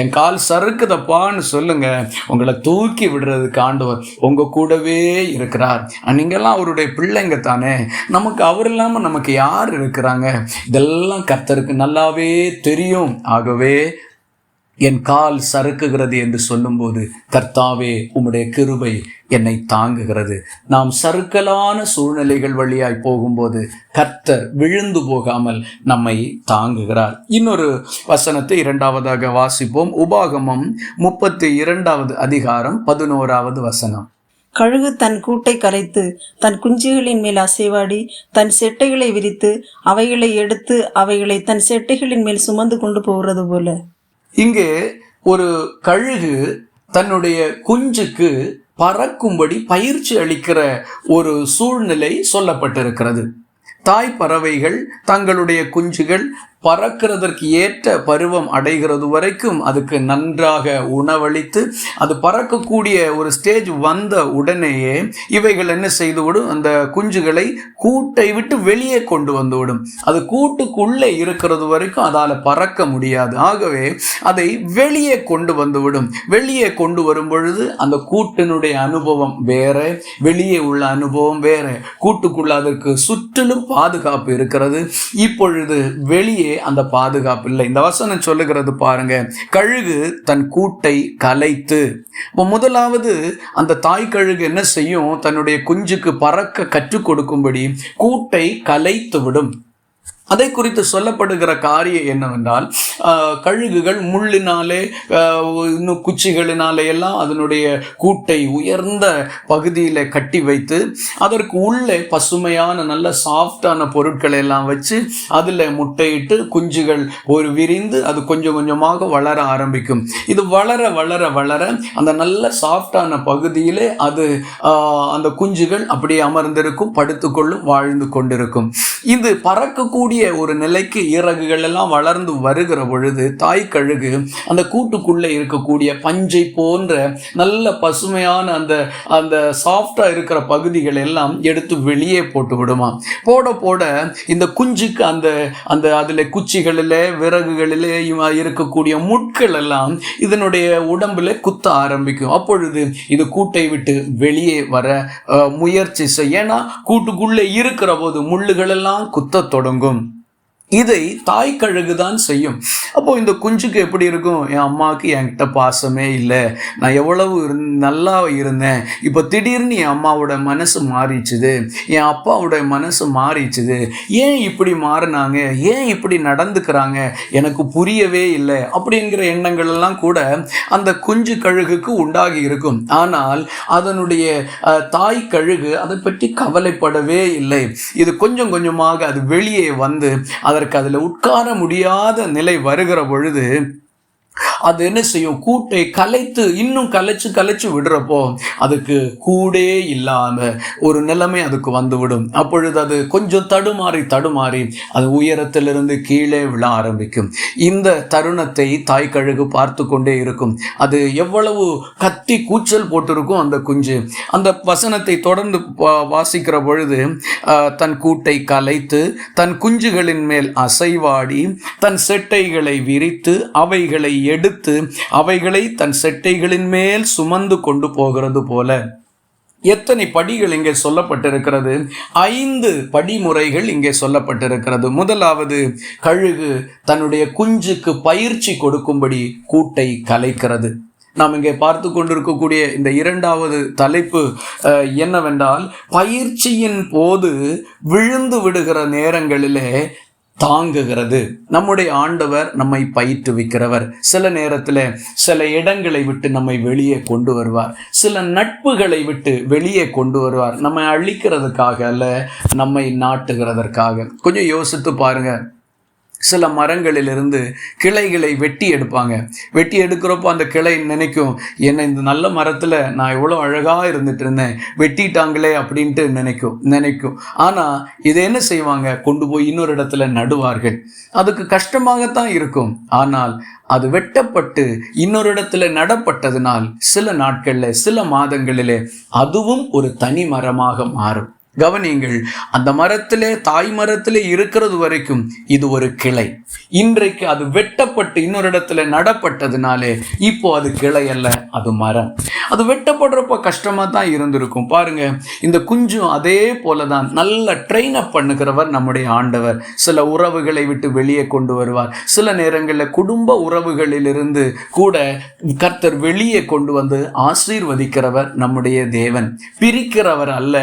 என் கால் சறுக்குதப்பான்னு சொல்லுங்க. உங்களை தூக்கி விடுறதுக்கு ஆண்டவர் உங்க கூடவே இருக்கிறார். நீங்கெல்லாம் அவருடைய பிள்ளைங்க தானே. நமக்கு அவர் இல்லாமல் நமக்கு யார் இருக்கிறாங்க? இதெல்லாம் கர்த்தருக்கு நல்லாவே தெரியும். ஆகவே என் கால் சறுக்குகிறது என்று சொல்லும்போது, கர்த்தாவே உம்முடைய கிருபை என்னை தாங்குகிறது. நாம் சறுக்கலான சூழ்நிலைகள் வழியாய் போகும்போது கர்த்தர் விழுந்து போகாமல் நம்மை தாங்குகிறார். இன்னொரு வசனத்தை இரண்டாவதாக வாசிப்போம். உபாகமம் 32 அதிகாரம் 11வது வசனம். கழுகு தன் கூட்டை கலைத்து தன் குஞ்சுகளின் மேல் அசைவாடி தன் செட்டைகளை விரித்து அவைகளை எடுத்து அவைகளை தன் செட்டைகளின் மேல் சுமந்து கொண்டு போகிறது போல. இங்கே ஒரு கழுகு தன்னுடைய குஞ்சுக்கு பறக்கும்படி பயிற்சி அளிக்கிற ஒரு சூழ்நிலை சொல்லப்பட்டிருக்கிறது. தாய் பறவைகள் தங்களுடைய குஞ்சுகள் பறக்கிறதற்கு ஏற்ற பருவம் அடைகிறது வரைக்கும் அதுக்கு நன்றாக உணவளித்து, அது பறக்கக்கூடிய ஒரு ஸ்டேஜ் வந்த உடனேயே இவைகள் என்ன செய்துவிடும்? அந்த குஞ்சுகளை கூட்டை விட்டு வெளியே கொண்டு வந்துவிடும். அது கூட்டுக்குள்ளே இருக்கிறது வரைக்கும் அதால் பறக்க முடியாது. ஆகவே அதை வெளியே கொண்டு வந்துவிடும். வெளியே கொண்டு வரும் பொழுது அந்த கூட்டினுடைய அனுபவம் வேற, வெளியே உள்ள அனுபவம் வேற. கூட்டுக்குள்ள அதற்கு சுற்றிலும் பாதுகாப்பு இருக்கிறது. இப்பொழுது வெளியே அந்த பாதுகாப்பு இல்லை. இந்த வசனம் சொல்லுகிறது பாருங்க, கழுகு தன் கூட்டை கலைத்து. முதலாவது அந்த தாய் கழுகு என்ன செய்யும்? தன்னுடைய குஞ்சுக்கு பறக்க கற்றுக் கொடுக்கும்படி கூட்டை கலைத்து விடும். அதை குறித்து சொல்லப்படுகிற காரியம் என்னவென்றால், கழுகுகள் முள்ளினாலே இன்னும் குச்சிகளினாலே எல்லாம் அதனுடைய கூட்டை உயர்ந்த பகுதியில் கட்டி வைத்து அதற்கு உள்ளே பசுமையான நல்ல சாஃப்டான பொருட்களை எல்லாம் வச்சு அதில் முட்டையிட்டு குஞ்சுகள் ஒரு விரிந்து அது கொஞ்சம் கொஞ்சமாக வளர ஆரம்பிக்கும். இது வளர வளர வளர அந்த நல்ல சாஃப்டான பகுதியிலே அது அந்த குஞ்சுகள் அப்படியே அமர்ந்திருக்கும், படுத்துக்கொள்ளும், வாழ்ந்து கொண்டிருக்கும். இது பறக்கக்கூடிய ஒரு நிலைக்கு இறகுகள் எல்லாம் வளர்ந்து வருகிற பொழுது தாய் கழுகு அந்த கூட்டுக்குள்ளே இருக்கக்கூடிய பஞ்சை போன்ற நல்ல பசுமையான அந்த அந்த சாஃப்டா இருக்கிற பகுதிகள் எல்லாம் எடுத்து வெளியே போட்டு விடுமா. போட போட இந்த குஞ்சுக்கு அந்த அந்த அதில் குச்சிகளிலே விறகுகளிலே இருக்கக்கூடிய முட்கள் எல்லாம் இதனுடைய உடம்புல குத்த ஆரம்பிக்கும். அப்பொழுது இது கூட்டை விட்டு வெளியே வர முயற்சி செய்ய, ஏன்னா கூட்டுக்குள்ளே இருக்கிற போது முள்ளுகள் எல்லாம் குத்த தொடங்கும். இதை தாய் கழுகு தான் செய்யும். அப்போ இந்த குஞ்சுக்கு எப்படி இருக்கும்? என் அம்மாவுக்கு என்கிட்ட பாசமே இல்லை, நான் எவ்வளவு நல்லா இருந்தேன், இப்போ திடீர்னு என் அம்மாவோட மனசு மாறிச்சுது, என் அப்பாவோட மனசு மாறிச்சுது, ஏன் இப்படி மாறினாங்க, ஏன் இப்படி நடந்துக்கிறாங்க, எனக்கு புரியவே இல்லை அப்படிங்கிற எண்ணங்கள் எல்லாம் கூட அந்த குஞ்சு கழுகுக்கு உண்டாகி இருக்கும். ஆனால் அதனுடைய தாய் கழுகு அதை பற்றி கவலைப்படவே இல்லை. இது கொஞ்சம் கொஞ்சமாக அது வெளியே வந்து அதற்கு அதில் உட்கார முடியாத நிலை வருகிற பொழுது அது என்ன செய்யும்? கூட்டை கலைத்து இன்னும் கலைச்சு விடுறப்போ அதுக்கு கூடே இல்லாம ஒரு நிலைமை அதுக்கு வந்துவிடும். அப்பொழுது அது கொஞ்சம் தடுமாறி அது உயரத்திலிருந்து கீழே விழ ஆரம்பிக்கும். இந்த தருணத்தை தாய் கழுகு பார்த்து கொண்டே இருக்கும். அது எவ்வளவு கத்தி கூச்சல் போட்டிருக்கும் அந்த குஞ்சு. அந்த வசனத்தை தொடர்ந்து வாசிக்கிற பொழுது, தன் கூட்டை கலைத்து தன் குஞ்சுகளின் மேல் அசைவாடி தன் செட்டைகளை விரித்து அவைகளை எடுத்து அவைகளை தன் செட்டைகளின் மேல் சுமந்து கொண்டு போகிறது போல. எத்தனை படிகள் இங்கே சொல்லப்பட்டிருக்கிறது? 5 படிமுறைகள் இங்கே சொல்லப்பட்டிருக்கிறது. முதலாவது, கழுகு தன்னுடைய குஞ்சுக்கு பயிற்சி கொடுக்கும்படி கூட்டை கலைக்கிறது. நாம் இங்கே பார்த்து கொண்டிருக்கக்கூடிய இந்த இரண்டாவது தலைப்பு என்னவென்றால், பயிற்சியின் போது விழுந்து விடுகிற நேரங்களிலே தாங்குகிறது. நம்முடைய ஆண்டவர் நம்மை பயிற்றுவிக்கிறவர். சில நேரத்தில் சில இடங்களை விட்டு நம்மை வெளியே கொண்டு வருவார், சில நட்புகளை விட்டு வெளியே கொண்டு வருவார். நம்மை அழிக்கிறதுக்காக அல்ல, நம்மை நாட்டுகிறதற்காக. கொஞ்சம் யோசித்து பாருங்க. சில மரங்களிலிருந்து கிளைகளை வெட்டி எடுப்பாங்க. வெட்டி எடுக்கிறப்போ அந்த கிளை நினைக்கும், என்ன இந்த நல்ல மரத்தில் நான் எவ்வளோ அழகாக இருந்துட்டு இருந்தேன், வெட்டிட்டாங்களே அப்படின்ட்டு நினைக்கும். ஆனால் இதை என்ன செய்வாங்க, கொண்டு போய் இன்னொரு இடத்துல நடுவார்கள். அதுக்கு கஷ்டமாகத்தான் இருக்கும். ஆனால் அது வெட்டப்பட்டு இன்னொரு இடத்துல நடப்பட்டதனால் சில நாட்களில் சில மாதங்களிலே அதுவும் ஒரு தனி மரமாக மாறும். கவனியுங்கள், அந்த மரத்திலே தாய் மரத்திலே இருக்கிறது வரைக்கும் இது ஒரு கிளை. இன்றைக்கு அது வெட்டப்பட்டு இன்னொரு இடத்துல நடப்பட்டதுனாலே இப்போ அது கிளை அல்ல, அது மரம். அது வெட்டப்படுறப்ப கஷ்டமா தான் இருந்திருக்கும். பாருங்க, இந்த குஞ்சும் அதே போலதான் நல்ல ட்ரெயின் அப் பண்ணுகிறவர் நம்முடைய ஆண்டவர். சில உறவுகளை விட்டு வெளியே கொண்டு வருவார். சில நேரங்களில் குடும்ப உறவுகளிலிருந்து கூட கர்த்தர் வெளியே கொண்டு வந்து ஆசீர்வதிக்கிறவர் நம்முடைய தேவன். பிரிக்கிறவர் அல்ல,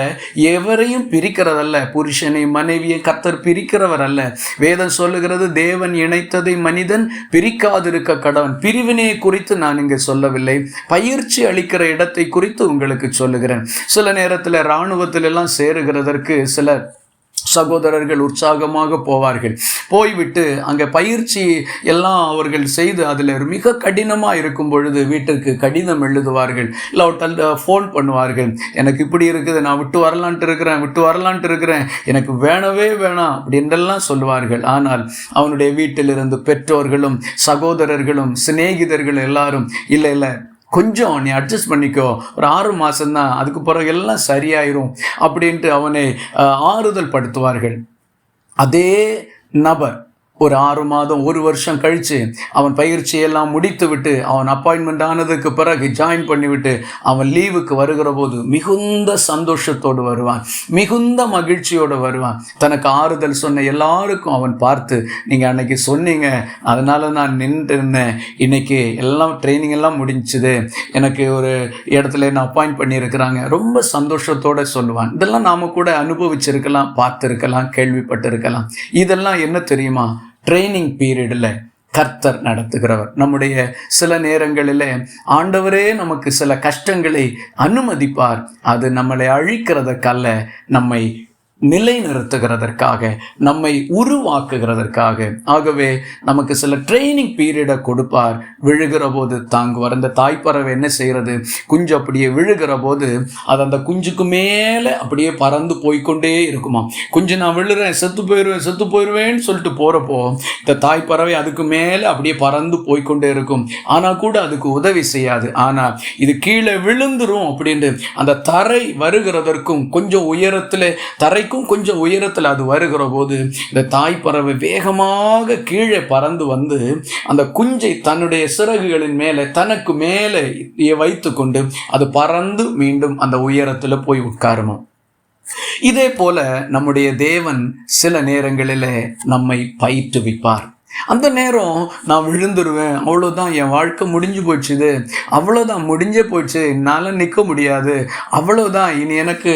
எவரையும் பிரிக்கிறதல்ல. புருஷனை மனைவியை கர்த்தர் பிரிக்கிறவர் அல்ல. வேதம் சொல்லுகிறது, தேவன் இணைத்ததை மனிதன் பிரிக்காதிருக்க கடவன். பிரிவினையை குறித்து நான் இங்கே சொல்லவில்லை, பயிற்சி அளிக்கிற இடத்தை குறித்து உங்களுக்கு சொல்லுகிறேன். சில நேரத்தில் இராணுவத்தில் எல்லாம் சேருகிறதற்கு சில சகோதரர்கள் உற்சாகமாக போவார்கள். போய்விட்டு அங்கே பயிற்சி எல்லாம் அவர்கள் செய்து அதில் மிக கடினமாக இருக்கும் பொழுது வீட்டிற்கு கடிதம் எழுதுவார்கள், இல்லை ஃபோன் பண்ணுவார்கள். எனக்கு இப்படி இருக்குது, நான் விட்டு வரலான்ட்டு இருக்கிறேன், எனக்கு வேணவே வேணாம் அப்படின்றெல்லாம் சொல்லுவார்கள். ஆனால் அவனுடைய வீட்டிலிருந்து பெற்றோர்களும் சகோதரர்களும் சிநேகிதர்கள் எல்லாரும் இல்லை கொஞ்சம் நீ அட்ஜஸ்ட் பண்ணிக்கோ, ஒரு 6 மாதம்தான், அதுக்கு பிறகு எல்லாம் சரியாயிரும் அப்படின்ட்டு அவனை ஆறுதல் படுத்துவார்கள். அதே நபர் ஒரு 6 மாதம் 1 வருஷம் கழித்து அவன் பயிற்சியெல்லாம் முடித்து விட்டு அவன் அப்பாயின்மெண்ட் ஆனதுக்கு பிறகு ஜாயின் பண்ணிவிட்டு அவன் லீவுக்கு வருகிற போது மிகுந்த சந்தோஷத்தோடு வருவான், மிகுந்த மகிழ்ச்சியோடு வருவான். தனக்கு ஆறுதல் சொன்ன எல்லாருக்கும் அவன் பார்த்து, நீங்கள் அன்னைக்கு சொன்னீங்க, அதனால் நான் நின்றுருந்தேன், இன்னைக்கு எல்லாம் ட்ரைனிங் எல்லாம் முடிஞ்சுது, எனக்கு ஒரு இடத்துல என்ன அப்பாயிண்ட் பண்ணியிருக்கிறாங்க, ரொம்ப சந்தோஷத்தோடு சொல்லுவான். இதெல்லாம் நாம் கூட அனுபவிச்சிருக்கலாம், பார்த்துருக்கலாம், கேள்விப்பட்டிருக்கலாம். இதெல்லாம் என்ன தெரியுமா, ட்ரைனிங் பீரியடில் கர்த்தர் நடத்துகிறவர். நம்முடைய சில நேரங்களில் ஆண்டவரே நமக்கு சில கஷ்டங்களை அனுமதிப்பார். அது நம்மளை அழிக்கிறதுக்கல்ல, நம்மை நிலைநிறுத்துகிறதற்காக, நம்மை உருவாக்குகிறதற்காக. ஆகவே நமக்கு சில ட்ரைனிங் பீரியடை கொடுப்பார். விழுகிற போது தாங்குவார். அந்த தாய்ப்பறவை என்ன செய்கிறது, குஞ்சு அப்படியே விழுகிற போது அது அந்த குஞ்சுக்கு மேலே அப்படியே பறந்து போய்கொண்டே இருக்குமா. குஞ்சு நான் விழுறேன், செத்து போயிடுவேன்னு சொல்லிட்டு போகிறப்போ இந்த தாய்ப்பறவை அதுக்கு மேலே அப்படியே பறந்து போய்கொண்டே இருக்கும். ஆனால் கூட அதுக்கு உதவி செய்யாது. ஆனால் இது கீழே விழுந்துரும் அப்படின்ட்டு அந்த தரை வருகிறதற்கும் கொஞ்சம் உயரத்தில், தரை கொஞ்சம் உயரத்தில் அது வருகிற போது இந்த தாய்ப்பறவை வேகமாக கீழே பறந்து வந்து அந்த குஞ்சை தன்னுடைய சிறகுகளின் மேலே தனக்கு மேலே வைத்து கொண்டு அது பறந்து மீண்டும் அந்த உயரத்தில் போய் உட்காருமா. இதே போல நம்முடைய தேவன் சில நேரங்களில் நம்மை பயிற்றுவிப்பார். அந்த நேரம் நான் விழுந்துருவேன், அவ்வளோதான், என் வாழ்க்கை முடிஞ்சு போச்சுது, அவ்வளோதான், முடிஞ்சே போச்சு, என்னால் நிற்க முடியாது, அவ்வளோதான், இனி எனக்கு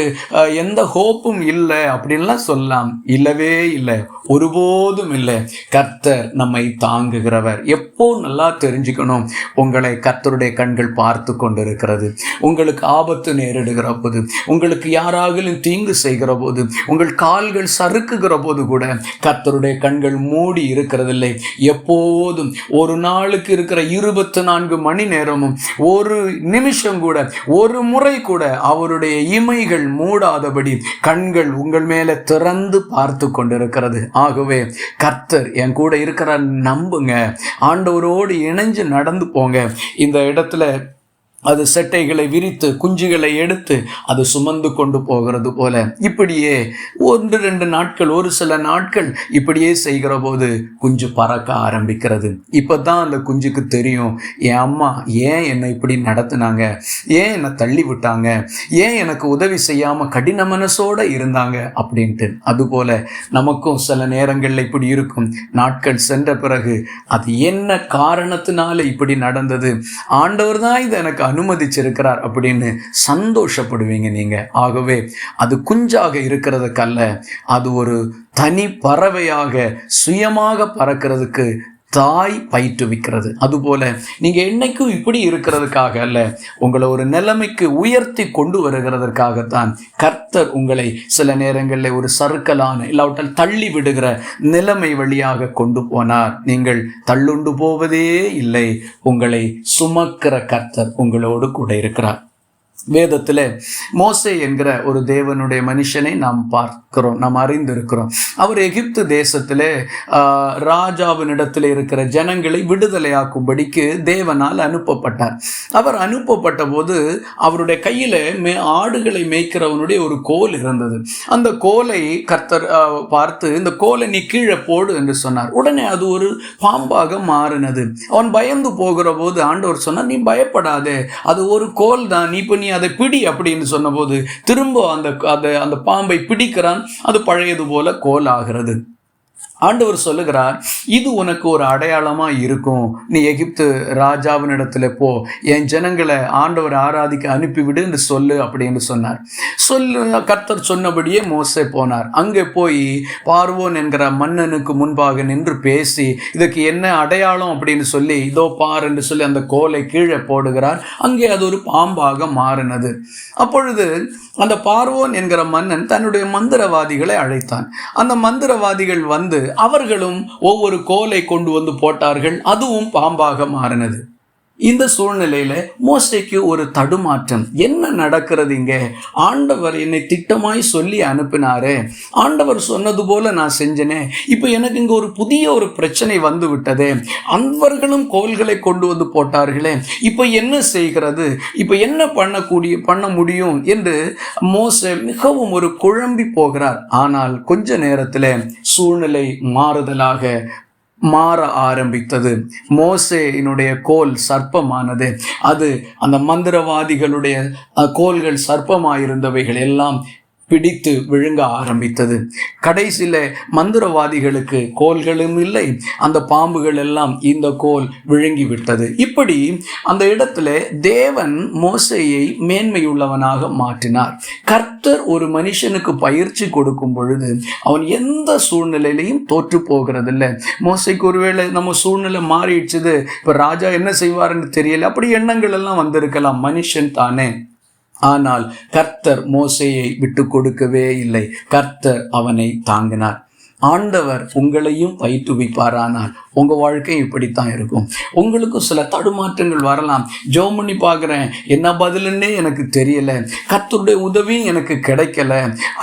எந்த ஹோப்பும் இல்லை அப்படின்லாம் சொல்லலாம். இல்லவே இல்லை, ஒருபோதும் இல்லை. கர்த்தர் நம்மை தாங்குகிறவர். எப்போ நல்லா தெரிஞ்சுக்கணும், உங்களை கர்த்தருடைய கண்கள் பார்த்து கொண்டிருக்கிறது. உங்களுக்கு ஆபத்து நேரிடுகிற போது, உங்களுக்கு யாராகிலும் தீங்கு செய்கிற போது, உங்கள் கால்கள் சறுக்குகிற போது கூட கர்த்தருடைய கண்கள் மூடி இருக்கிறதில்லை. எப்போதும் ஒரு நாளுக்கு இருக்கிற 24 மணி நேரமும் ஒரு நிமிஷம் கூட, ஒரு முறை கூட அவருடைய இமைகள் மூடாதபடி கண்கள் உங்கள் மேலே திறந்து பார்த்து கொண்டிருக்கிறது. ஆகவே கர்த்தர் என் கூட இருக்கிற நம்புங்க, ஆண்டவரோடு இணைஞ்சு நடந்து போங்க. இந்த இடத்துல அது செட்டைகளை விரித்து குஞ்சுகளை எடுத்து அது சுமந்து கொண்டு போகிறது போல இப்படியே 1-2 நாட்கள், ஒரு சில நாட்கள் இப்படியே செய்கிற போது குஞ்சு பறக்க ஆரம்பிக்கிறது. இப்போ தான் அந்த குஞ்சுக்கு தெரியும், என் அம்மா ஏன் என்னை இப்படி நடத்துனாங்க, ஏன் என்னை தள்ளி விட்டாங்க, ஏன் எனக்கு உதவி செய்யாமல் கடின மனசோடு இருந்தாங்க அப்படின்ட்டு. அதுபோல் நமக்கும் சில நேரங்களில் இப்படி இருக்கும். நாட்கள் சென்ற பிறகு அது என்ன காரணத்தினால இப்படி நடந்தது, ஆண்டவர் தான் இதை எனக்கு அனுமதிச்சிருக்கிறார் அப்படின்னு சந்தோஷப்படுவீங்க நீங்க. ஆகவே அது குஞ்சாக இருக்கிறதுக்கல்ல, அது ஒரு தனி பறவையாக சுயமாக பறக்கிறதுக்கு தாய் பயிற்றுவிக்கிறது. அதுபோல நீங்க என்னைக்கும் இப்படி இருக்கிறதுக்காக அல்ல, உங்களை ஒரு நிலைமைக்கு உயர்த்தி கொண்டு வருகிறதற்காகத்தான் கர்த்தர் உங்களை சில நேரங்களில் ஒரு சறுக்கலான இல்லாவிட்டால் தள்ளி விடுகிற நிலைமை வழியாக கொண்டு போனார். நீங்கள் தள்ளுண்டு போவதே இல்லை, உங்களை சுமக்கிற கர்த்தர் உங்களோடு கூட இருக்கிறார். வேதத்தில் மோசே என்கிற ஒரு தேவனுடைய மனுஷனை நாம் பார்க்கிறோம், நாம் அறிந்திருக்கிறோம். அவர் எகிப்து தேசத்திலே ராஜாவினிடத்தில் இருக்கிற ஜனங்களை விடுதலையாக்கும்படிக்கு தேவனால் அனுப்பப்பட்டார். அவர் அனுப்பப்பட்ட போது அவருடைய கையில் ஆடுகளை மேய்க்கிறவனுடைய ஒரு கோல் இருந்தது. அந்த கோலை கர்த்தர் பார்த்து, இந்த கோலை நீ கீழே போடு என்று சொன்னார். உடனே அது ஒரு பாம்பாக மாறினது. அவன் பயந்து போகிற போது ஆண்டவர் சொன்னார், நீ பயப்படாதே, அது ஒரு கோல் தான், நீ அதை பிடி அப்படின்னு சொன்னபோது திரும்ப அந்த பாம்பை பிடிக்கிறான். அது பழையது போல கோல் ஆகிறது. ஆண்டவர் சொல்லுகிறார், இது உனக்கு ஒரு அடையாளமா இருக்கும். நீ எகிப்து ராஜாவினிடத்துல போ, என் ஜனங்களை ஆண்டவர் ஆராதிக்க அனுப்பிவிடு என்று சொல்லு அப்படின்னு சொன்னார். கர்த்தர் சொன்னபடியே மோசே போனார். அங்கே போய் பார்வோன் என்கிற மன்னனுக்கு முன்பாக நின்று பேசி, இதுக்கு என்ன அடையாளம் அப்படின்னு சொல்லி, இதோ பார் என்று சொல்லி அந்த கோலை கீழே போடுகிறார். அங்கே அது ஒரு பாம்பாக மாறினது. அப்பொழுது அந்த பார்வோன் என்கிற மன்னன் தன்னுடைய மந்திரவாதிகளை அழைத்தான். அந்த மந்திரவாதிகள் வந்து அவர்களும் ஒவ்வொரு கோலை கொண்டு வந்து போட்டார்கள். அதுவும் பாம்பாக மாறினது. இந்த சூழ்நிலையில மோசேக்கு ஒரு தடுமாற்றம். என்ன நடக்கிறது இங்கே? ஆண்டவர் என்னை திட்டமாய் சொல்லி அனுப்பினாரே, ஆண்டவர் சொன்னது போல நான் செஞ்சனே, இப்போ எனக்கு இங்கே ஒரு புதிய ஒரு பிரச்சனை வந்து விட்டதே, அவர்களும் கோல்களை கொண்டு வந்து போட்டார்களே, இப்போ என்ன செய்கிறது, இப்போ என்ன பண்ண முடியும் என்று மோசே மிகவும் ஒரு குழம்பி போகிறார். ஆனால் கொஞ்ச நேரத்தில் சூழ்நிலை மாற ஆரம்பித்தது. மோசேயினுடைய கோல் சர்ப்பமானது. அது அந்த மந்திரவாதிகளுடைய கோல்கள் சர்ப்பமாயிருந்தவைகள் எல்லாம் பிடித்து விழுங்க ஆரம்பித்தது. கடைசியில் மந்திரவாதிகளுக்கு கோல்களும் இல்லை, அந்த பாம்புகள் எல்லாம் இந்த கோல் விழுங்கி விட்டது. இப்படி அந்த இடத்துல தேவன் மோசேயை மேன்மையுள்ளவனாக மாற்றினார். கர்த்தர் ஒரு மனுஷனுக்கு பயிற்சி கொடுக்கும் பொழுது அவன் எந்த சூழ்நிலையிலையும் தோற்று போகிறதில்லை. மோசைக்கு ஒருவேளை நம்ம சூழ்நிலை மாறிடுச்சுது, இப்போ ராஜா என்ன செய்வார்னு தெரியல, அப்படி எண்ணங்கள் எல்லாம் வந்திருக்கலாம், மனுஷன் தானே. ஆனால் கர்த்தர் மோசேயை விட்டு கொடுக்கவே இல்லை. கர்த்தர் அவனை தாங்கினார். ஆண்டவர் உங்களையும் பயிற்றுவிப்பாரானால் உங்கள் வாழ்க்கை இப்படித்தான் இருக்கும். உங்களுக்கும் சில தடுமாற்றங்கள் வரலாம். ஜெபம் பண்ணி பார்க்குறேன், என்ன பதிலுன்னே எனக்கு தெரியல, கர்த்தருடைய உதவியும் எனக்கு கிடைக்கல,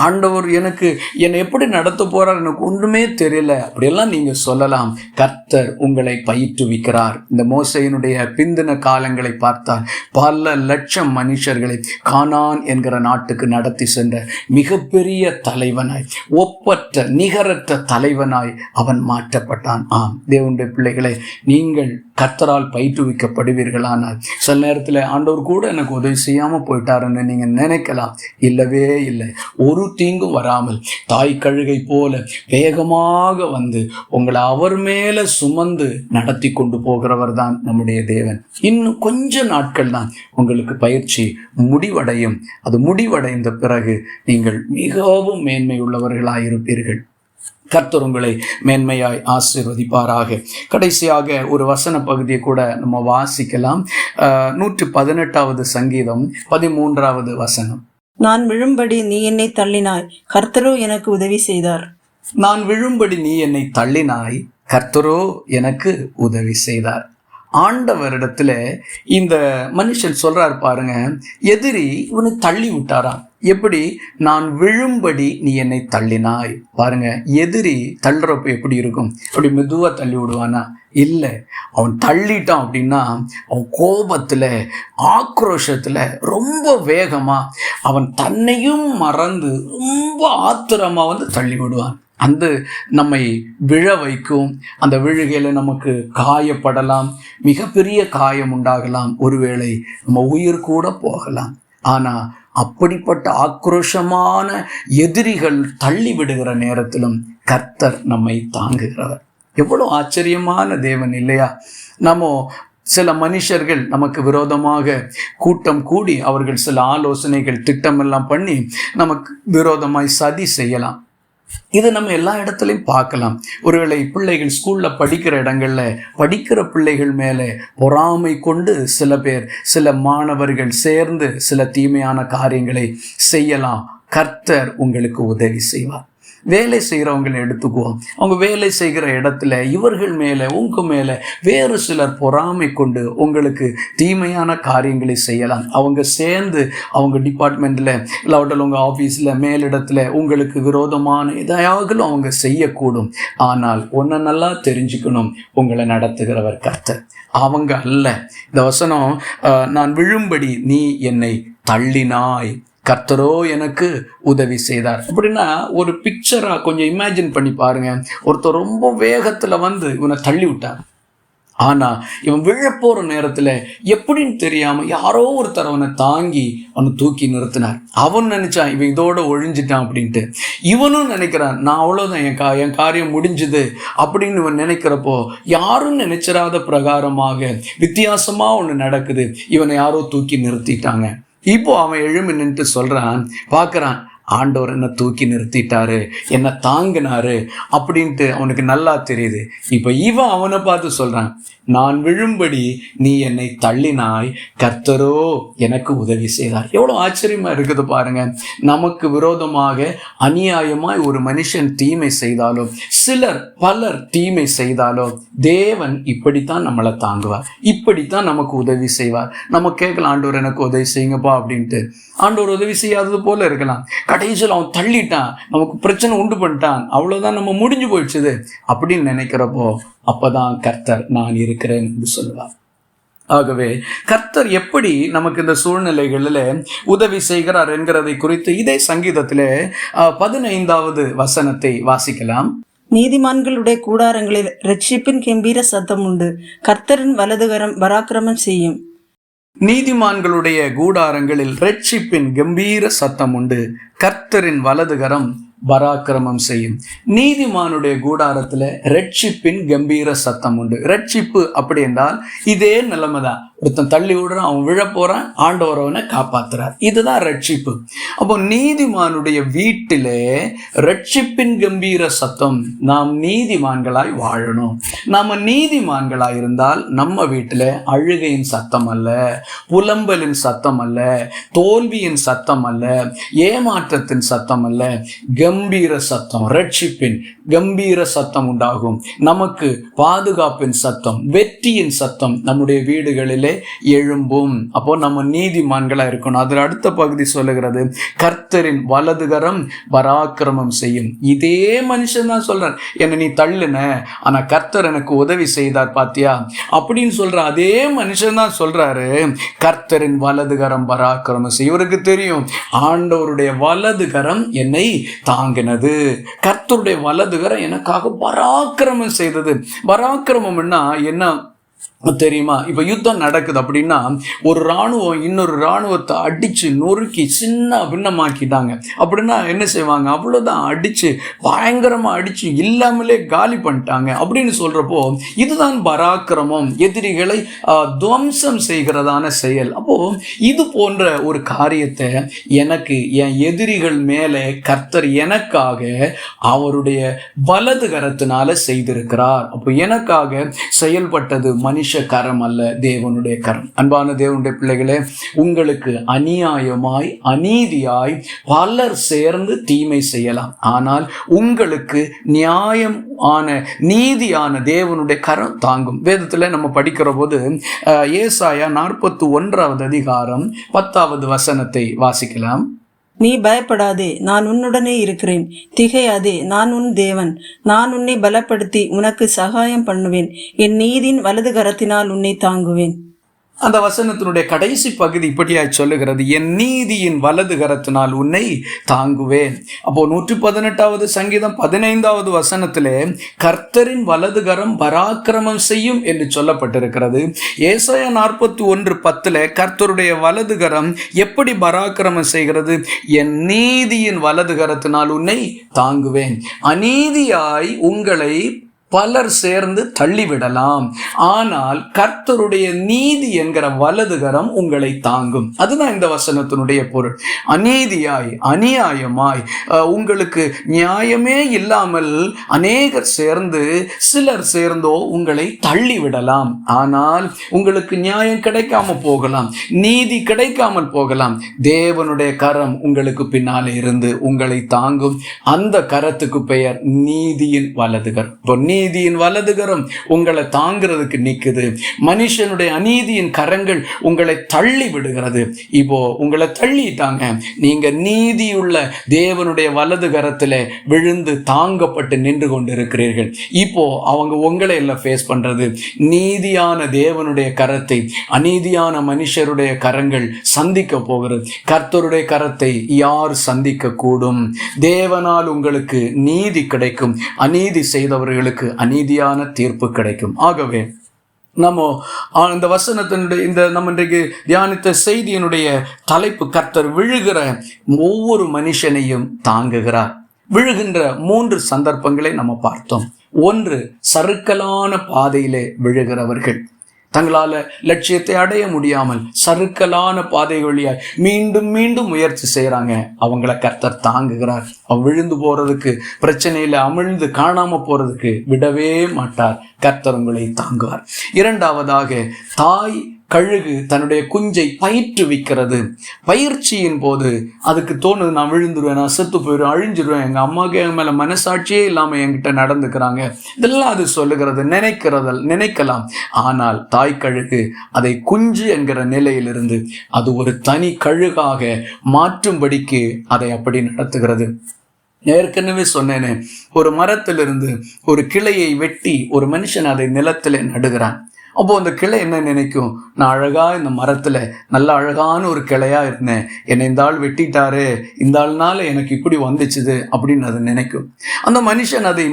ஆண்டவர் என்னை எப்படி நடத்த போகிறார் எனக்கு ஒன்றுமே தெரியல, அப்படியெல்லாம் நீங்கள் சொல்லலாம். கர்த்தர் உங்களை பயிற்றுவிக்கிறார். இந்த மோசேயினுடைய பிந்தின காலங்களை பார்த்தால் பல லட்சம் மனுஷர்களை கானான் என்கிற நாட்டுக்கு நடத்தி சென்ற மிகப்பெரிய தலைவனாய், ஒப்பற்ற நிகரற்ற தலைவனாய் அவன் மாற்றப்பட்டான். ஆம் தேவனுடைய பிள்ளைகளை, நீங்கள் கர்த்தரால் பயிற்றுவிக்கப்படுவீர்களானால் சில நேரத்தில் ஆண்டவர் கூட எனக்கு உதவி செய்யாமல் போயிட்டாருன்னு நீங்கள் நினைக்கலாம். இல்லவே இல்லை. ஒரு தீங்கும் வராமல் தாய் கழுகை போல வேகமாக வந்து உங்களை அவர் மேலே சுமந்து நடத்தி கொண்டு போகிறவர் தான் நம்முடைய தேவன். இன்னும் கொஞ்ச நாட்கள் தான் உங்களுக்கு பயிற்சி முடிவடையும். அது முடிவடைந்த பிறகு நீங்கள் மிகவும் மேன்மை உள்ளவர்களாயிருப்பீர்கள். கர்த்தர் உங்களை மேன்மையாய் ஆசீர்வதிப்பாராக. கடைசியாக ஒரு வசன பகுதியை கூட நம்ம வாசிக்கலாம். 118வது சங்கீதம் 13வது வசனம். நான் விழும்படி நீ என்னை தள்ளினாய், கர்த்தரோ எனக்கு உதவி செய்தார். நான் விழும்படி நீ என்னை தள்ளினாய், கர்த்தரோ எனக்கு உதவி செய்தார். ஆண்டவரிடத்துல இந்த மனுஷன் சொல்றார் பாருங்க, எதிரி இவனை தள்ளி விட்டாராம். எப்படி? நான் விழும்படி நீ என்னை தள்ளினாய். பாருங்க, எதிரி தள்ளுறப்ப எப்படி இருக்கும்? அப்படி மெதுவா தள்ளி விடுவானா? இல்லை. அவன் தள்ளிட்டான் அப்படின்னா அவன் கோபத்தில், ஆக்ரோஷத்தில் ரொம்ப வேகமாக அவன் தன்னையும் மறந்து ரொம்ப ஆத்திரமாக வந்து தள்ளி விடுவான். அந்த நம்மை விழ வைக்கும். அந்த விழுகையில் நமக்கு காயப்படலாம், மிகப்பெரிய காயம் உண்டாகலாம், ஒருவேளை நம்ம உயிர் கூட போகலாம். ஆனால் அப்படிப்பட்ட ஆக்ரோஷமான எதிரிகள் தள்ளி விடுகிற நேரத்திலும் கர்த்தர் நம்மை தாங்குகிறவர். எவ்வளோ ஆச்சரியமான தேவன் இல்லையா? நம்ம சில மனுஷர்கள் நமக்கு விரோதமாக கூட்டம் கூடி அவர்கள் சில ஆலோசனைகள் திட்டமெல்லாம் பண்ணி நமக்கு விரோதமாய் சதி செய்யலாம். இது நம்ம எல்லா இடத்துலையும் பார்க்கலாம். ஒருவேளை பிள்ளைகள் ஸ்கூல்ல படிக்கிற இடங்கள்ல படிக்கிற பிள்ளைகள் மேலே பொறாமை கொண்டு சில பேர், சில மாணவர்கள் சேர்ந்து சில தீமையான காரியங்களை செய்யலாம். கர்த்தர் உங்களுக்கு உதவி செய்வார். வேலை செய்கிறவங்களை எடுத்துக்குவோம். அவங்க வேலை செய்கிற இடத்துல இவர்கள் மேலே, உங்க மேலே வேறு சிலர் பொறாமை கொண்டு உங்களுக்கு தீமையான காரியங்களை செய்யலாம். அவங்க சேர்ந்து அவங்க டிபார்ட்மெண்ட்டில் இல்லாவிட்டால் உங்கள் ஆஃபீஸில் மேலிடத்தில் உங்களுக்கு விரோதமான எதையாகலும் அவங்க செய்யக்கூடும். ஆனால் ஒன்றை நல்லா தெரிஞ்சுக்கணும், உங்களை நடத்துகிறவர் கர்த்தர், அவங்க அல்ல. இந்த வசனம், நான் விழும்படி நீ என்னை தள்ளினாய், கர்த்தரோ எனக்கு உதவி செய்தார். அப்படின்னா ஒரு பிக்சரா கொஞ்சம் இமேஜின் பண்ணி பாருங்க. ஒருத்தர் ரொம்ப வேகத்துல வந்து இவனை தள்ளி விட்டார். ஆனா இவன் விழப்போற நேரத்துல எப்படின்னு தெரியாம யாரோ ஒருத்தர் அவனை தாங்கி அவனை தூக்கி நிறுத்தினார். அவன் நினைச்சான் இவன் இதோட ஒழிஞ்சிட்டான் அப்படின்ட்டு. இவனும் நினைக்கிறான் நான் அவ்வளவுதான், என் காரியம் முடிஞ்சுது அப்படின்னு இவன் நினைக்கிறப்போ யாரும் நினைச்சிராத பிரகாரமாக வித்தியாசமா ஒண்ணு நடக்குது. இவனை யாரோ தூக்கி நிறுத்திட்டாங்க. இப்போ அவன் எழும்பி நின்று சொல்றான், பார்க்கறான், ஆண்டவர் என்ன தூக்கி நிறுத்திட்டாரு, என்ன தாங்கினாரு அப்படின்ட்டு அவனுக்கு நல்லா தெரியுது. இப்போ இவன் அவனை பார்த்து சொல்றான், நான் விழும்படி நீ என்னை தள்ளினாய், கர்த்தரோ எனக்கு உதவி செய்தார். எவ்வளோ ஆச்சரியமா இருக்குது பாருங்க. நமக்கு விரோதமாக அநியாயமாய் ஒரு மனுஷன் தீமை செய்தாலும், பலர் தீமை செய்தாலும் தேவன் இப்படித்தான் நம்மளை தாங்குவார், இப்படித்தான் நமக்கு உதவி செய்வார். நம்ம கேட்கலாம், ஆண்டவர் எனக்கு உதவி செய்யுங்கப்பா அப்படின்ட்டு. ஆண்டவர் உதவி செய்யாதது போல இருக்கலாம். கடைசியில் அவன் தள்ளிட்டான், நமக்கு பிரச்சனை உண்டு பண்ணிட்டான், அவ்வளவுதான், நம்ம முடிஞ்சு போயிடுச்சுது அப்படின்னு நினைக்கிறப்போ அப்பதான் கர்த்தர் நான் இருக்கிறேன் என்று சொல்லுவார். ஆகவே கர்த்தர் எப்படி நமக்கு இந்த சூழ்நிலைகளில் உதவி செய்கிறார் என்கிறதை குறித்து இதே சங்கீதத்திலே 15வது வசனத்தை வாசிக்கலாம். நீதிமான்களுடைய கூடாரங்களில் இரட்சிப்பின் கெம்பீர சத்தம் உண்டு, கர்த்தரின் வலதுகரம் பராக்கிரமம் செய்யும். நீதிமான்களுடைய கூடாரங்களில் இரட்சிப்பின் கம்பீர சத்தம் உண்டு, கர்த்தரின் வலதுகரம் பராக்கிரமம் செய்யும். நீதிமானுடைய கூடாரத்துல ரட்சிப்பின் கம்பீர சத்தம் உண்டு. ரட்சிப்பு அப்படி என்றால் இதே நிலைமை தான். ஒருத்தன் தள்ளி விடுறான், அவன் விழ போறான், ஆண்டவர் அவனை காப்பாத்துறார். இதுதான் ரட்சிப்பு. அப்போ நீதிமானுடைய வீட்டிலே ரட்சிப்பின் கம்பீர சத்தம். நாம் நீதிமான்களாய் வாழணும். நாம நீதிமான்களாய் இருந்தால் நம்ம வீட்டில் அழுகையின் சத்தம் அல்ல, புலம்பலின் சத்தம் அல்ல, தோல்வியின் சத்தம் அல்ல, ஏமாற்றத்தின் சத்தம் அல்ல, கம்பீர சத்தம், ரட்சிப்பின் கம்பீர சத்தம் உண்டாகும். நமக்கு பாதுகாப்பின் சத்தம், வெற்றியின் சத்தம் நம்முடைய வீடுகளிலே எழும்பும். அப்போ நம்ம நீதிமான்களா இருக்கணும். அதில் அடுத்த பகுதி சொல்லுகிறது, கர்த்தரின் வலதுகரம் பராக்கிரமம் செய்யும். இதே மனுஷன் தான் சொல்றார், என்ன நீ தள்ளுன, ஆனா கர்த்தர் எனக்கு உதவி செய்தார் பாத்தியா அப்படின்னு சொல்ற அதே மனுஷன் தான் சொல்றாரு, கர்த்தரின் வலதுகரம் பராக்கிரமம் செய்யும். இவருக்கு தெரியும் ஆண்டவருடைய வலதுகரம் என்னை தாங்கினது, கர்த்தருடைய வலதுகரம் எனக்காக பராக்கிரமம் செய்தது. பராக்கிரமம்னா என்ன தெரியுமா? இப்ப யுத்தம் நடக்குது அப்படின்னா ஒரு ராணுவம் இன்னொரு ராணுவத்தை அடிச்சு நொறுக்கி சின்ன பின்னமாக்கிட்டாங்க அப்படின்னா என்ன செய்வாங்க? அவ்வளவுதான், அடிச்சு பயங்கரமா அடிச்சு இல்லாமலே காலி பண்ணிட்டாங்க அப்படின்னு சொல்றப்போ இதுதான் பராக்கிரமம், எதிரிகளை துவம்சம் செய்கிறதான செயல். அப்போ இது போன்ற ஒரு காரியத்தை எனக்கு என் எதிரிகள் மேலே கர்த்தர் எனக்காக அவருடைய வலது கரத்தினால செய்திருக்கிறார். அப்போ எனக்காக செயல்பட்டது மனுஷ கரம் அல்ல, தேவனுடைய கரம். அன்பான தேவனுடைய பிள்ளைகளே, உங்களுக்கு அநியாயமாய் அநீதியாய் பலர் சேர்ந்து தீமை செய்யலாம், ஆனால் உங்களுக்கு நியாயம் ஆன நீதியான தேவனுடைய கரம் தாங்கும். வேதத்துல நம்ம படிக்கிற போது ஏசாயா 41வது அதிகாரம் 10வது வசனத்தை வாசிக்கலாம். நீ பயப்படாதே, நான் உன்னுடனே இருக்கிறேன், திகையாதே, நான் உன் தேவன், நான் உன்னை பலப்படுத்தி உனக்கு சகாயம் பண்ணுவேன், என் நீதியின் வலது கரத்தினால் உன்னை தாங்குவேன். அந்த வசனத்தினுடைய கடைசி பகுதி இப்படியாய் சொல்லுகிறது, என் நீதியின் வலது கரத்தினால் உன்னை தாங்குவேன். அப்போ 118வது சங்கீதம் 15வது வசனத்திலே கர்த்தரின் வலது கரம் பராக்கிரமம் செய்யும் என்று சொல்லப்பட்டிருக்கிறது. ஏசாயா 41:10 கர்த்தருடைய வலது கரம் எப்படி பராக்கிரமம் செய்கிறது? என் நீதியின் வலது கரத்தினால் உன்னை தாங்குவேன். அநீதியாய் உங்களை பலர் சேர்ந்து தள்ளிவிடலாம், ஆனால் கர்த்தருடைய நீதி என்கிற வலதுகரம் உங்களை தாங்கும். அதுதான் இந்த வசனத்தினுடைய பொருள். அநீதியாய் அநியாயமாய் உங்களுக்கு நியாயமே இல்லாமல் அநேகர் சேர்ந்து சிலர் சேர்ந்தோ உங்களை தள்ளிவிடலாம். ஆனால் உங்களுக்கு நியாயம் கிடைக்காம போகலாம், நீதி கிடைக்காமல் போகலாம். தேவனுடைய கரம் உங்களுக்கு பின்னாலே இருந்து உங்களை தாங்கும். அந்த கரத்துக்கு பெயர் நீதியின் வலதுகரம். இப்போ நீதியின் வலதுகரம் உங்களை தாங்கிறதுக்கு நிக்குது. மனுஷனுடைய அநீதியின் கரங்கள் உங்களை தள்ளி விடுகிறது. இப்போ உங்களை தள்ளிட்டாங்க, நீங்க நீதியுள்ள தேவனுடைய வலது கரத்துல விழுந்து தாங்கப்பட்டு நின்று கொண்டிருக்கிறீர்கள். இப்போ அவங்க உங்களை எல்லாம் ஃபேஸ் பண்றது நீதியான தேவனுடைய கரத்தை அநீதியான மனுஷருடைய கரங்கள் சந்திக்க போகிறது. கர்த்தருடைய கரத்தை யார் சந்திக்க கூடும்? தேவனால் உங்களுக்கு நீதி கிடைக்கும், அநீதி செய்தவர்களுக்கு அநீதியான தீர்ப்பு கிடைக்கும். ஆகவே நம்ம இந்த வசனத்தினுடைய நம்ம இன்றைக்கு தியானித்த செய்தியினுடைய தலைப்பு, கர்த்தர் விழுகிற ஒவ்வொரு மனுஷனையும் தாங்குகிறார். விழுகின்ற 3 சந்தர்ப்பங்களை நம்ம பார்த்தோம். 1, சறுக்கலான பாதையிலே விழுகிறவர்கள். தங்களால் லட்சியத்தை அடைய முடியாமல் சறுக்கலான பாதை வழியாய் மீண்டும் மீண்டும் முயற்சி செய்கிறாங்க. அவங்கள கர்த்தர் தாங்குகிறார். அவன் விழுந்து போகிறதுக்கு, பிரச்சனையில் அமிழ்ந்து காணாமல் போகிறதுக்கு விடவே மாட்டார். கர்த்தர் உங்களை தாங்குவார். 2வதாக, தாய் கழுகு தன்னுடைய குஞ்சை பயிற்றுவிக்கிறது. பயிற்சியின் போது அதுக்கு தோணுது, நான் விழுந்துருவேன், நான் செத்து போயிடுவேன், அழிஞ்சிருவேன், எங்கள் அம்மாவுக்கு என் மேலே மனசாட்சியே இல்லாமல் என்கிட்ட நடந்துக்கிறாங்க, இதெல்லாம் அது சொல்லுகிறது, நினைக்கலாம். ஆனால் தாய் கழுகு அதை குஞ்சு என்கிற நிலையிலிருந்து அது ஒரு தனி கழுகாக மாற்றும்படிக்கு அதை அப்படி நடத்துகிறது. ஏற்கனவே சொன்னேனே, ஒரு மரத்திலிருந்து ஒரு கிளையை வெட்டி ஒரு மனுஷன் அதை நிலத்தில் நடுகிறான். அப்போ அந்த கிளை என்ன நினைக்கும்? நான் அழகா இந்த மரத்துல நல்ல அழகான ஒரு கிளையா இருந்தேன், என்னை இந்த ஆள் வெட்டிட்டாரு, இந்த ஆள்னால எனக்கு இப்படி வந்துச்சுது அப்படின்னு அது நினைக்கும். அந்த மனுஷன் அதை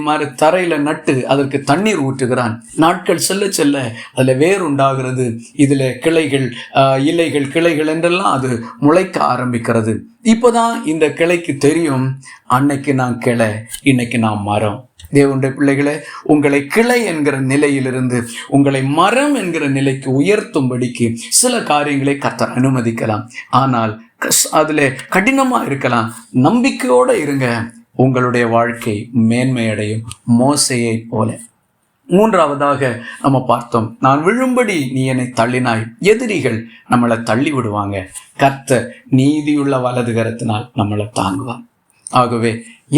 தரையில நட்டு அதற்கு தண்ணீர் ஊற்றுகிறான். நாட்கள் செல்ல செல்ல அதுல வேர் உண்டாகிறது. இதுல கிளைகள், இலைகள், கிளைகள் என்றெல்லாம் அது முளைக்க ஆரம்பிக்கிறது. இப்போதான் இந்த கிளைக்கு தெரியும், அன்னைக்கு நான் கிளை, இன்னைக்கு நான் மரம். தேவனுடைய பிள்ளைகளே, உங்களை கிளை என்கிற நிலையிலிருந்து உங்களை மரம் என்கிற நிலைக்கு உயர்த்தும்படிக்கு சில காரியங்களை கர்த்தர் அனுமதிக்கலாம். ஆனால் அதுல கடினமா இருக்கலாம். நம்பிக்கையோட இருங்க, உங்களுடைய வாழ்க்கை மேன்மையடையும், மோசேயை போல. 3வதாக நம்ம பார்த்தோம், நான் விழும்படி நீ என்னை தள்ளினாய். எதிரிகள் நம்மளை தள்ளி விடுவாங்க, கர்த்தர் நீதியுள்ள வலதுகரத்தினால் நம்மளை தாங்குவார். ஆகவே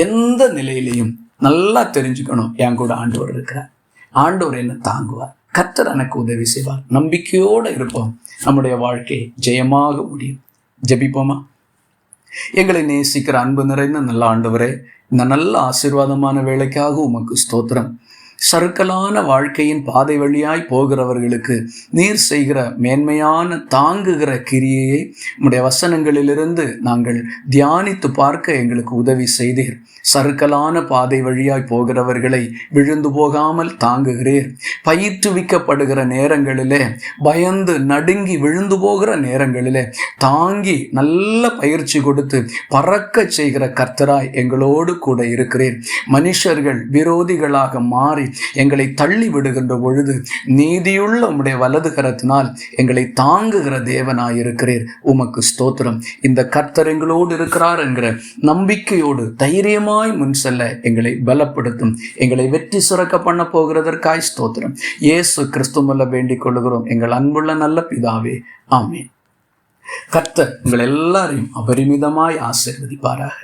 எந்த நிலையிலையும் நல்லா தெரிஞ்சுக்கணும், என் கூட ஆண்டவர் இருக்கிறார், ஆண்டவர் என்ன தாங்குவார், கர்த்தர் எனக்கு உதவி செய்வார். நம்பிக்கையோடு இருப்போம், நம்முடைய வாழ்க்கை ஜெயமாக முடியும். ஜெபிப்போமா? எங்களை நேசிக்கிற அன்பு நிறைந்த நல்ல ஆண்டவரே, இந்த நல்ல ஆசீர்வாதமான வேலைக்காக உமக்கு ஸ்தோத்திரம். சறுக்கலான வாழ்க்கையின் பாதை வழியாய் போகிறவர்களுக்கு நீர் செய்கிற மேன்மையான தாங்குகிற கிரியையை உம்முடைய வசனங்களிலிருந்து நாங்கள் தியானித்து பார்க்க எங்களுக்கு உதவி செய்தீர். சறுக்கலான பாதை வழியாய் போகிறவர்களை விழுந்து போகாமல் தாங்குகிறீர். பயிற்றுவிக்கப்படுகிற நேரங்களிலே, பயந்து நடுங்கி விழுந்து போகிற நேரங்களிலே தாங்கி நல்ல பயிற்சி கொடுத்து பறக்க செய்கிற கர்த்தராய் எங்களோடு கூட இருக்கிறீர். மனுஷர்கள் விரோதிகளாக மாறி எங்களை தள்ளி விடுகின்ற பொழுது நீதியுள்ள உம்முடைய வலது கரத்தினால் எங்களை தாங்குகிற தேவனாயிருக்கிறீர். உமக்கு ஸ்தோத்திரம். இந்த கர்த்தர் எங்களோடு இருக்கிறார் என்கிற நம்பிக்கையோடு தைரியமாய் முன் செல்ல எங்களை பலப்படுத்தும். எங்களை வெற்றி சுரக்க பண்ண போகிறதற்காய் ஸ்தோத்திரம். இயேசு கிறிஸ்துவுல வேண்டிக் கொள்கிறோம் எங்கள் அன்புள்ள நல்ல பிதாவே, ஆமென். கர்த்தர் உங்கள் எல்லாரையும் அபரிமிதமாய் ஆசீர்வதிப்பாராக.